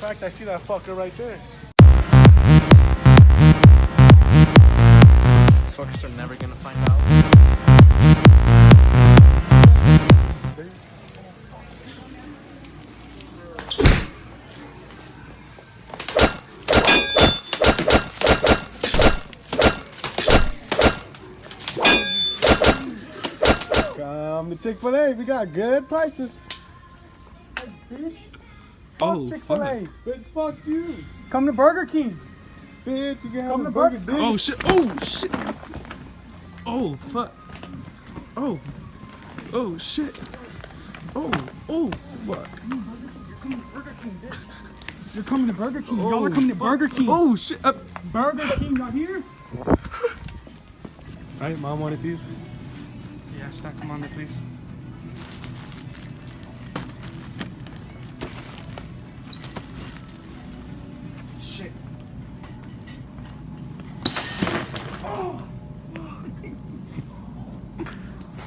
fact, I see that fucker right there. These fuckers are never gonna find out. Come to Chick-fil-A. We got good prices. Hey, bitch. Oh, Fuck Chick-fil-A. fuck. Bitch, fuck you. Come to Burger King. Bitch, you can have Come a to burger, Burger- bitch. Oh shit. Oh shit. Oh fuck. Oh. Oh shit. Oh. Oh fuck. You're coming to Burger King. Y'all are coming to Burger King. Oh shit. Burger King, y'all here? Alright, mom wanted these. Yeah, stack them on there, please. Shit.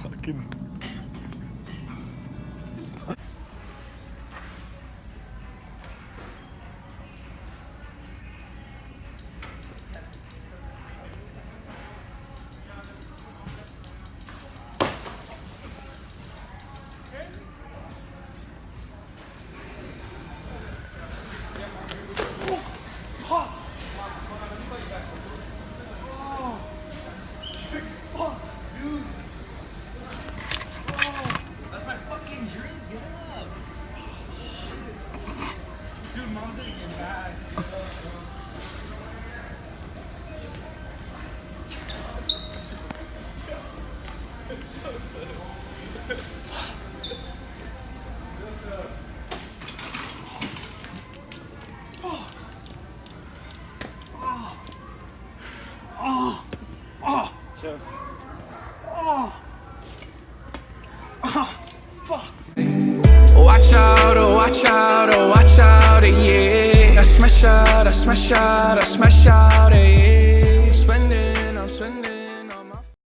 Fucking. That's my fucking drink. Get up. Dude, mom's gonna get mad. Just. Watch out, oh watch out.